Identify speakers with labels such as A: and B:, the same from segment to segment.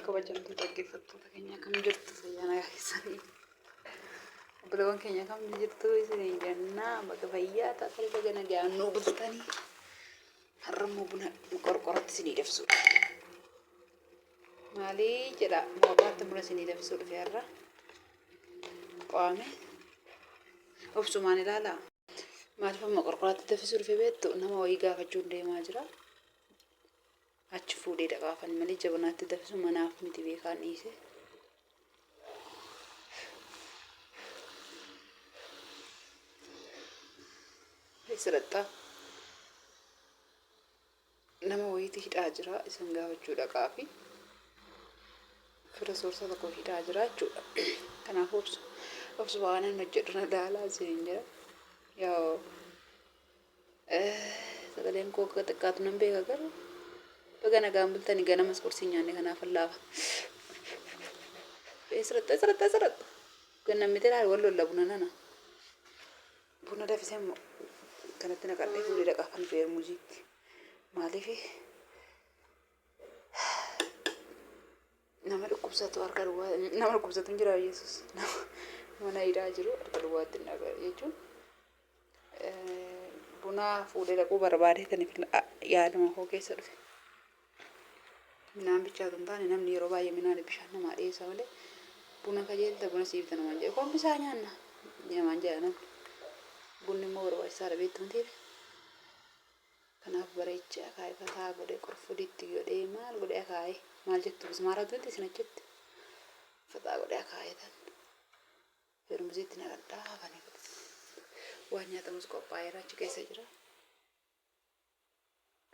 A: kabajamtuu dhaggeeffattoota keenya kam jirtu fayyaa keessanii obboleewwan keenya kam jirtu isin jennaa bakka fayyaa taatee baga nagaan nu bultanii har'ammoo buna qorqoratti isinii dabsuudha. Maalii jedha moobaatti buna isinii dabsuu dhufe har'a qaame obsumaan ilaalaa maaliif amma qorqoratti dabsuu dhufe beektu nama wayii gaafachuun deemaa jira. Achi fuudhee dhaqaafan malee jabanaatti dabsu manaaf miti beekaan dhiise. Sirriitti nama wayiitti hidhaa jira isin gaafachuu dhaqaafi fira soorsa tokko hidhaa jira jechuudha. Kanaaf obsu waan hin hojjedhu na daalaa isin jira. Yoo sagaleen koo akka xiqqaatu nan beeka garuu baga nagaan bultanii ganamas qursii nyaanne kanaaf laafa. Sirriitti ganna miti laal wal lolla buna nana buna dafisee immoo kanatti naqadhee fuudhee dhaqaafan fe'er muuziitti maaliif nama dhukkubsatu harka duwwaa nama dhukkubsatu hin jira Yesuus nama na hidhaa jiru harka duwwaatti hin dhagaa jechuun buna fuudhee dhaquu barbaade taniif yaaduma koo keessa dhufe. Minaan bichaatu hin taane namni yeroo baay'ee minaan bishaan namaa dhiyeessa malee buna kajeelta buna siifta namaan jedhe koon bisaa nyaanna namaan jedha namni bunni immoo barbaachisaadha beektu hin ta'e. Kanaaf bareecha akaayee fataa godhee qorfudiitti godhee maal godhee akaayee maal jettu bismaaraatu itti isin achitti fataa godhee akaayee tan firmuziitti naqadhaa hafanii waan nyaatamus qophaa'eera achi keessa jira.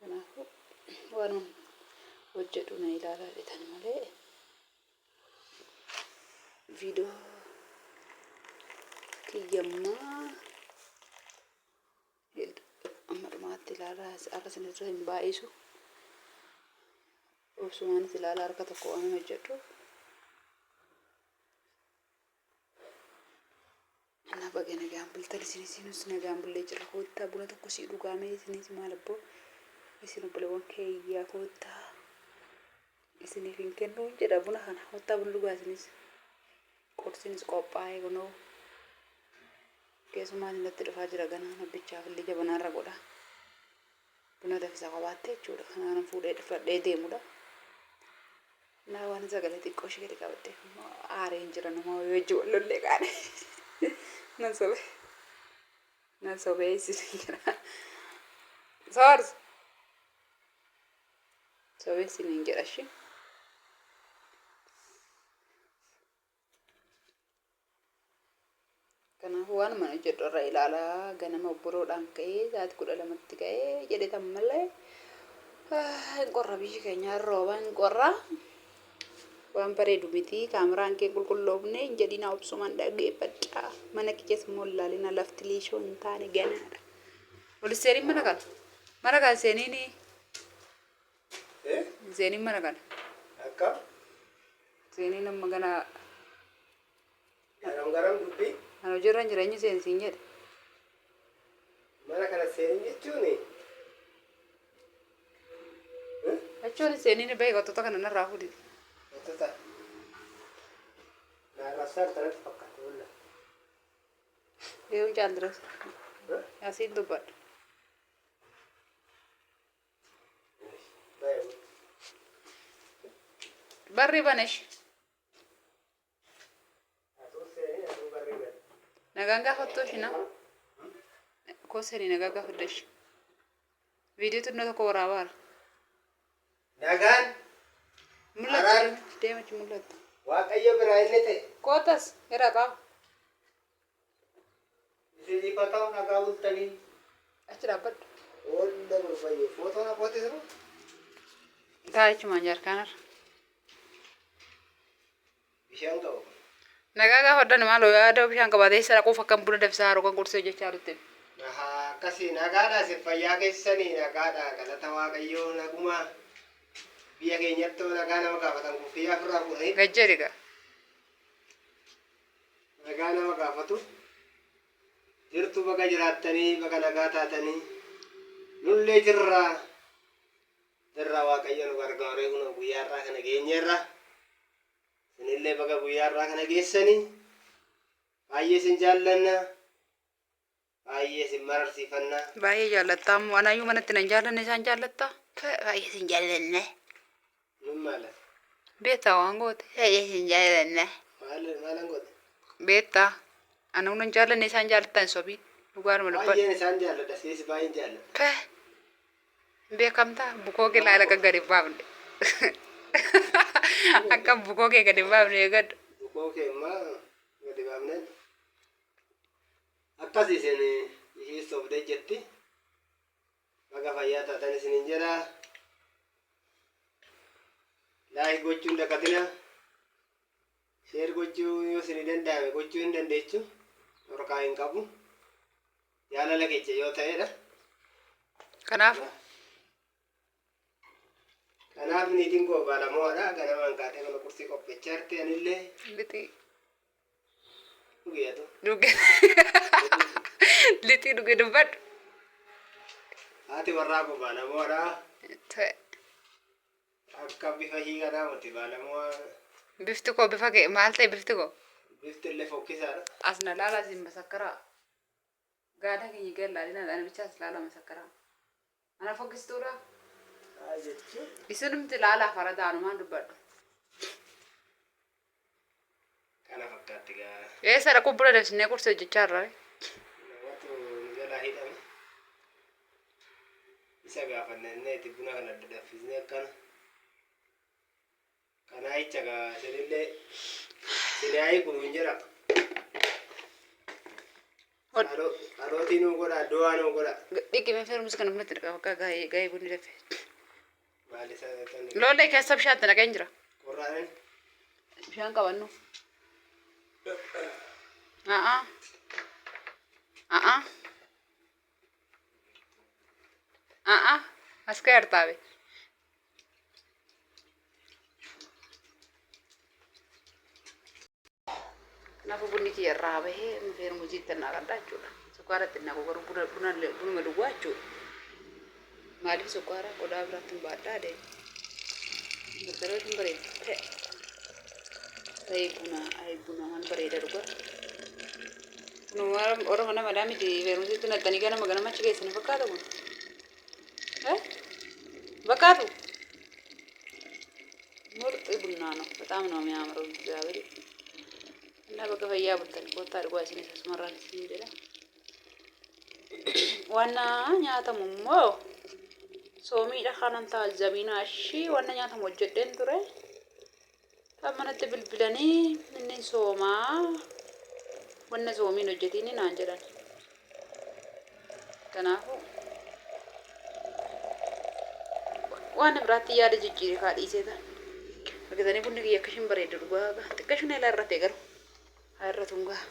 A: Kanaafuu waan hojjedhu na ilaalaa dheetan malee viidiyoo kiyyammaa amma dhumaatti ilaalaa harka sinirra hin baay'isu obsumaanis ilaalaa harka tokko waan hojjedhu ana baga nagaan bultan isinis nagaan bullee jira koottaa buna tokko sii dhugaamee isinis maal abboo isin obboleewwan keeyyaa koottaa isiniif hin kennu jedha buna kana koottaa buna dhugaa isinis qursinis qophaa'ee kunoo keessumaan irratti dhufaa jira ganaa nabbichaaf illee jabanaarra godha buna dafisa qabaatte jechuudha. Kanaan fuudhee dhufadhee deemudha. Naa waan sagalee xiqqoo ishee gadi qabatte aareen jira nama wajji wal lollee qaane nan sobee isin jira soors sobee isin hin jedha shi kanaafuu waan mana jedhu irra ilaalaa ganama obboroodhaan ka'ee sa'aatii 12tti ka'ee jedhetan malee hin qorra biyyi keenya rooba hin qorra waan bareedu miti kaameraan kee qulqulloofne hin jedhina obsumaan dhaggeeffadhaa mana kiyyaas immoo ilaalina lafti liishoo hin taane ganaadha. Waliin seeniin mana kana seeniin mana kana
B: akka
A: seeniin amma ganaa
B: garam dubbii
A: ano jirran jireenya seensiin jedhe
B: mana kana seeniin
A: jechuun seeniin bahe qottota kana narraa fuudhiti.
B: Qottota naarrasaa kanatti fakkaatu walla
A: deemuun caaldiras asiin dubbadha. Barri banesh nagaan gaafattu ishina koosanii nagaa gaafadda ishi viidiyoo xinnoo tokko waraabaara
B: nagaan
A: mul'atu deemachi mul'atu
B: waaqayyo biraa inni ta'e
A: kootas irra qaba
B: isinii qotaa nagaa bultanii
A: achi dhaabbadhu
B: walla gurbayyee footoo namooti jiru
A: taa'ichumaan jaarkaanarra
B: bishaan qabu
A: nagaa gaafaddan maaloo yaada bishaan qabaatee isa dhaquuf akkam buna dabsaa haroo kan qursee jechaa dhutte
B: akkasii nagaadhaa si fayyaa keessanii nagaadhaa galata waaqayyoo nagumaa biyya keenyatti nagaa nama gaafatan kuffiyyaa ofirraa fuudhanii
A: gajjariga
B: nagaa nama gaafatu jirtu baga jiraattanii baga nagaa taatanii nullee jirraa waaqayyo nu gargaaree kun guyyaarraa kana geenyeerra Sinillee baga guyyaa irraa kana geessanii baay'ee sin jaallanna. Baay'ee sin mararsiifanna.
A: Baay'ee jaallatta ammoo anaayyuu manatti nan jaallanne isaan jaallatta. Baay'ee sin jaallanne.
B: Nun maala?
A: Beektaa waan goote. Baay'ee sin jaallanne.
B: Maalan goote?
A: Beektaa anuu nan jaallanne isaan jaallattan sobii. Dhugaadhuma dubbadhu.
B: Baay'een isaan jaalladha. Siis baay'een jaalladha.
A: Beekamtaa bukoo kee laala akka gadi baafne. Akka bukoo kee gadi baafne eegadhu.
B: Bukoo kee immoo gadi baafne. Akkas isin ishii sobdee jetti. Baga fayyaa taatan isiniin jedha. Laayik gochuu hin dagatina. Sheer gochuu yoo isinii danda'ame gochuu hin dandeechu. Dhorkaa hin qabu. Jaalala keessa yoo ta'edha. Kanaaf niitiin koo baalamoodha. Ganamaan kaatee mana kursii qopheechaa jirti anillee.
A: Lixii.
B: Dhugeetu.
A: Dhuge. Lixii dhuge dubbadhu.
B: Haati warraa koo baalamoodha.
A: Ta'e.
B: Akka bifa hiikanaa miti baalamoo.
A: Bifti koo bifa kee maal ta'e bifti koo?
B: Bifti illee fokkisaadha.
A: As na laala isin masakkaraa. Gaada keenya gallaalina ana bichaas laala masakkaraa. Ana fokkistuudha. Isinumti laala fara daanumaan dubbadhu.
B: Kana fakkaatti gaa.
A: Eessa dhaquu buna dabsinee kursii hojjechaa jirra.
B: Namatu jalaa hidhame. Isa gaafannee itti buna kana adda daffisnee akkana. Kanaa jecha gaa isinillee sinaayii kunuun jira. Harootii nuu godha, du'aa nuu godha.
A: Dhiqimee feerumsi kana bunatti dhaqa bakka gaa'ee bunni dafee.
B: Maali isa tan?
A: Lollee keessa bishaatti naqeen jira.
B: Qorraan.
A: Bishaan qabannu. As ka yartaabe. Kanaafuu bunni kiyya irraa bahee feerumu hojiitti annaa kadhaa jechuudha. Sukkaaratti innaa gogaru bunuma duwwaa jechuudha. Maaliif sukkaara qodaa biraatti hin baadhaa deemu. Bakkaroota hin bareedu ta'e. Ta'ee buna waan bareeda dhugaa. Kun orma nama dhaa miti feerumsitti naqanii ganama achi keessanii fakkaata kun. Fakkaatu. Murxii bunnaa no. Bataam nama mi'aamara እግዚአብሔር እና በቃ ፈያ bultanii kottaa dhugaa isinis asumarraan isin jedha. Wanna nyaatamu immoo soomiidha kanan taajjabinaa ishii wanna nyaatamu hojjedheen ture. Kan manatti bilbilanii inni soomaa wanna soomiin hojjetiin naan jedhan. Kanaafuu waan biraatti yaada jijjiiree kaadhiisee ta'a. Argitanii bunni kiyya akka ishiin bareedu dhugaa xiqqaa isheen ilaa irratti garuu. Har'a tungaa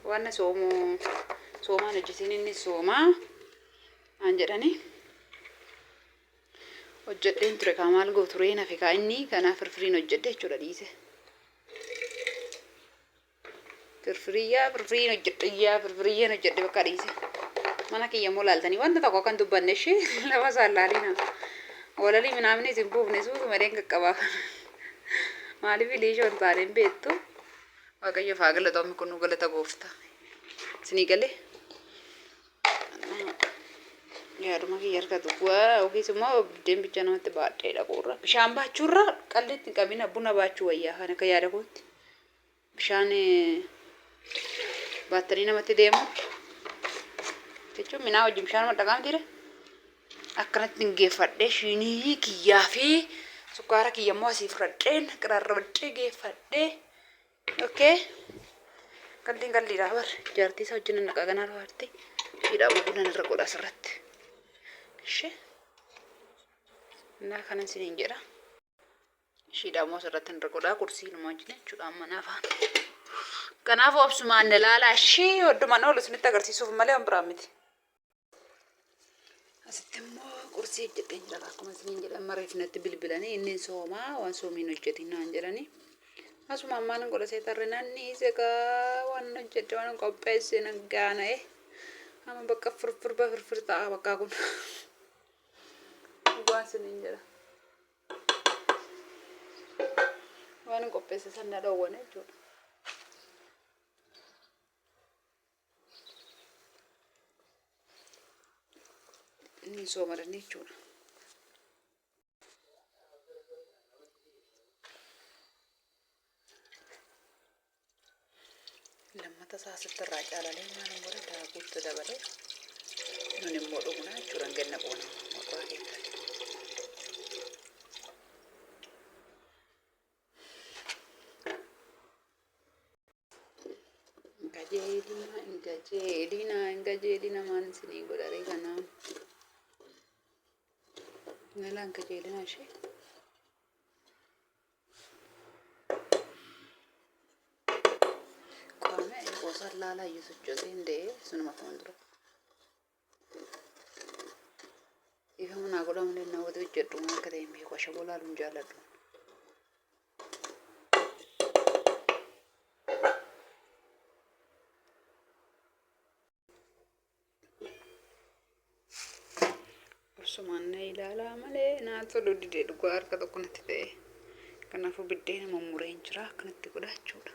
A: waan soomaan hojjetiin inni soomaa aan jedhani hojjedheen ture kaa maal gootu turee nafe kaa inni kanaaf firfiriin hojjedhe jechuudha dhiise. Firfiriyyeen hojjedhe bakka dhiise. Mana kiyya immoo laaltanii wanta tokko kan dubbanne ishee lafa isaan laalina. Walalii minaamni isin buufne suutu madeen qaqqabaa kana. Maaliif liishoon taaneen beektu waaqayyo faa galatoomni kun galata goofta isinii galee yaaduma kiyya argatu waa ogees immoo biddeen bicha namatti baadhee dhaquurra bishaan baachuurra qalleetti qabina buna baachuu wayyaa kan akka yaada kootti bishaan baattanii namatti deemu jechuun minaa wajjin bishaan madaqaan jire akkanatti hin geeffadhee shinii kiyyaa fi sukkaara kiyya immoo asii fudhadheen qirarrabadhee geeffadhee okay qalliidhaa bar jaartii isaa wajjin naqaa ganaa lafaatti shiidhaa bugunan irra godha asirratti ishee naa kanan siniin jedha shiidhaa immoo asirratti irra godhaa kursii nama wajjin jechuudha amma naafaan kanaaf obsumaan ilaalaa ishee hoddumaan oolu isinitti agarsiisuuf malee waan biraa miti. Asitti immoo kursii hojjedheen jira akkuma isiniin jedhan mareefnatti bilbilanii inni soomaa waan soomiin hojjetiin naan jedhanii asuma ammaan godhasee tarre nanni seegaa waan hojjedhe waan qopheesse naggaana'e amma bakka firfir ta'a bakka kun waan isiniin jedha. waan hin qopheesse san na dhowwane jechuudha. Inni soomaranne jechuudha. Lammata saasitti irraa caalalee maaliin godhe daakuutti dabalee nun immoo dhugna jechuudha ganna qoona maqaa keessatti. Ingajeelina maan isinii godharee kanaan nala ingajeelina ishee qaame gosa laalaa iyyuu indee sunuma kan dura ifa manaa godhamu lenna wati hojjedhu akka ta'e beeku ashaboo laaluun jaalladhu. Sumanne ilaalaa malee naatoo didee dhugaa harka tokko natti ta'e. Kanaafuu biddeena mummureen jira akkanatti godhachuudha.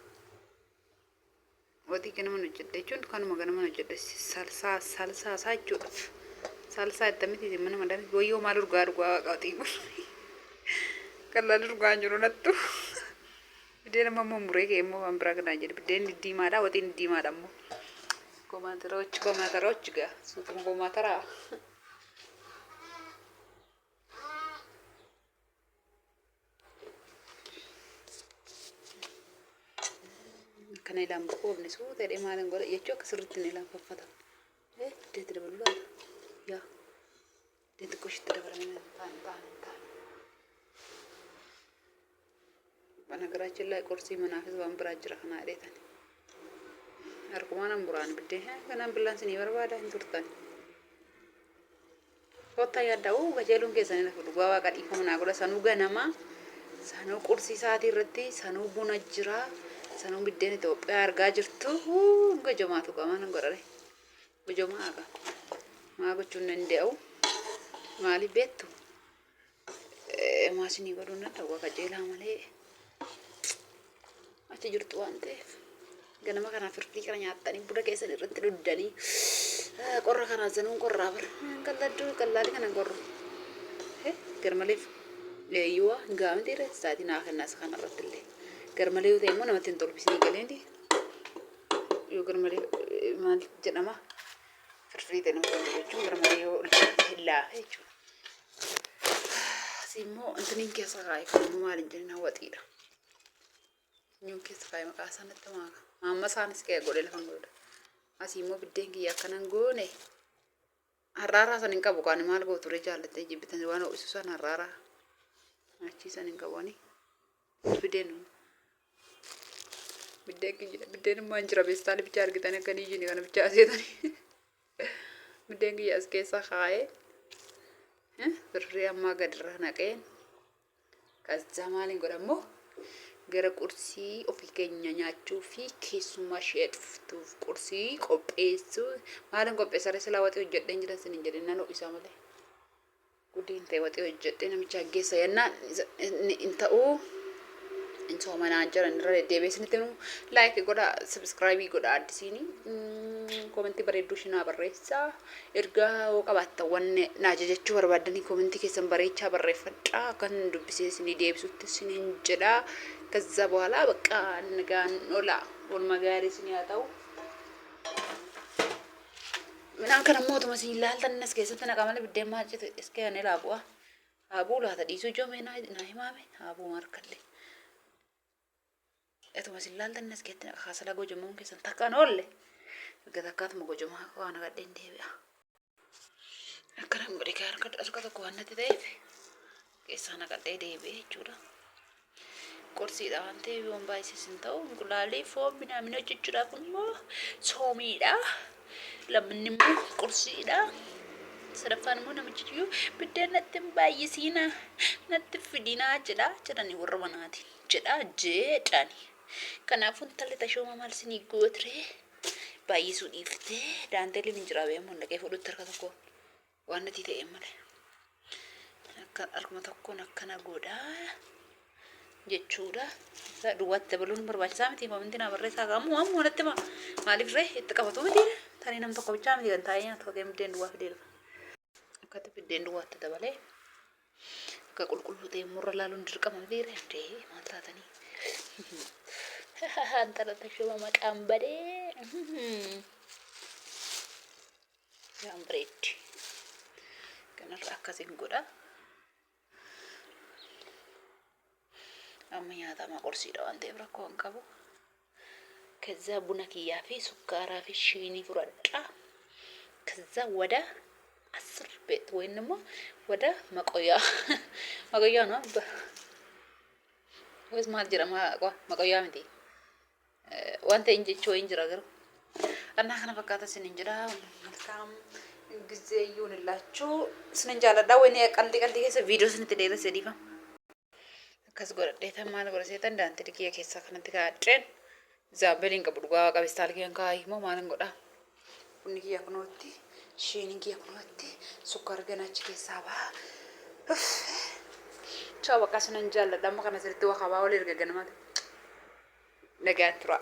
A: Watii ganama hojjedhe jechuun kanuma ganama hojjedhe salsaa jechuudha. Salsaa ittamitti mana madami wayyoo maal dhugaa qaaxii kun. Kallaa dhugaa jiru nattu. Biddeena mummuree kee immoo waan biraa kanaa jedhe biddeen diimaadha watiin diimaadha immoo. Komaatarochi gaa suutuma komaataraa. Kana ilaan boqoofne suuta jedhee maaliin godha jechuu akka sirriitti ni ilaan faffata. Deetti dabaluu laata? Yaa deetti qoshitti dabalamee taa'an. Banagaraachin laa qorsii manaafis waan biraa jira kanaa dheetan. Harkumaan hamburaan biddeen kanaan billaan sinii barbaada hin turtan. Kottaa yaaddaa gajeeluun keessanii lafa dhugaa waaqa dhiifama naa godha sanuu ganamaa sanuu qursii isaatii irratti sanuu buna jira. Sanuu biddeen Itoophiyaa argaa jirtu gajamaatu qaban godhare. Gajamaa akka maa gochuun danda'u maaliif beektu maasinii godhuun danda'u qajeelaa malee achi jirtu waan ta'eef ganama kana firdii kana nyaatanii buna keessan irratti dhuddanii qorra kana sanuun qorraa bara qalladuu kana qorru garmaleef leeyyuwa gaamti irratti saatii naa kennaas kana irratti illee. Garmalee yoo ta'e immoo namatti hin tolbisanii galeenti yoo garmalee maal jedhama firfirii ta'e nama tolbu jechuun garmalee yoo hin laafe jechuudha. Asii immoo intiniin keessa kaa'e kan immoo maal hin jedhin hawwaxiidha. Nyuun keessa kaa'e maqaa isaanitti maaka. Amma isaanis ka'e godhee lafan godha. Asii immoo biddeen kiyya akkanan goone har'aaraa san hin qabu kaan maal gootu ture jaallattee jibbitanii waan ho'isu san har'aaraa achii san hin qabani biddeen biddeen immoo hin jira beestaan bicha argitanii akka ni jini kana bicha aseetanii biddeen kiyya as keessa kaa'ee firree ammaa gadirra naqeen kaza maaliin godhammoo gara qursii ofii keenya nyaachuu fi keessummaa ishee dhuftuuf qursii qopheessuu maaliin qopheessare silaa waxii hojjedheen jiran sin hin jedhin nan ho'isaa malee guddiin ta'e waxii hojjedhee namicha aggeessa yennaan hin ta'uu. Insoo manaan jiran irra deddeebiisanitti like godha subscribe godha addisiini komentii bareedduu shinaa barreessaa ergaa hoo qabaattan wanne naaja jechuu barbaadanii komentii keessan bareechaa barreeffadhaa kan dubbisee isinii deebisutti isiniin jedha ከዛ በኋላ በቃ ንጋን ኖላ ወልማጋሪ ሲኒ ያጣው ምናን ከነሞቱ መስይ ላልተነስ ከሰተ ነቃመለ ብደማ ጭት እስከ ያኔ ላቡአ አቡ ላታ ዲሱ ጆሜና ናይማሜ አቡ ማርከለ እቱ መስይ ላልተነስ ከተ ኻሰላ ጎጀሞን ከሰን ተካኖለ ገታካት መጎጀማ ዋና ጋደ እንዴቢያ አከረም ወደ ጋር ከደስከተ ኮዋነት ተይፍ ከሳና ጋደ ዴቤ ቹራ kursi daante yoon baay'isisin ta'u gulaalee foon minamina jechuudha kunimmoo soomiidha lamni immoo kursiidha sadaffaan immoo namichi biddeen natti baay'isiina natti fidinaa jedhani warra manaati jedhani kanaafuu intalli tashooma maal sinii gootre baay'isuu dhiiftee daanteeliin hin jiraabee immoo dhaqee fudhutti harka tokko waan natti ta'e malee akka harkuma tokkoon akkana godhaa jechuudha. Duwwaatti dabaluun barbaachisaa miti. Maamilti naa barreessaa gaamu waan moonatti maaliif ree itti qabatu miti. Tanii nam tokko bichaa miti kan taa'ee nyaatu fakkeenya biddeen duwwaa fidee dhufa. Akkatti biddeen duwwaatti dabalee akka qulqulluu ta'e murra laaluun dirqama miti ree maal taatanii. Antara tashuma maqaan badee. Yaan bareeddi. Kanarra akkasiin godha. Amma nyaatama qorsiidha waan ta'eef rakkoo hin qabu. ከዛ ቡና ኪያፊ ሱካራ ፊ ሺኒ ፍረዳ ከዛ ወደ 10 ቤት ወይንም ወደ መቆያ ነው ወይስ ማል ጅራ መቆያ ምንቴ ወንተ እንጀቾ እንጀራ ገሩ እና ከነ ፈካታ ስንንጀራ መልካም ጊዜ ይሁንላችሁ ስንንጃለዳ ወይኔ ቀልዲ ከሰ ቪዲዮ ስንትደረሰ ዲፋ ከስ ጎረዴታ ማን ጎረሴታ እንዳንተ ዲኪያ ከሳ ከነት ጋጨን Zabelin kabudwa kabistal kiyan kai mo manan goda bunni kiya kunotti shini kiya kunotti sukar ganachi ke saba chawa kasnan jalla damma kana sirti wa khaba wala irga ganama nagat ra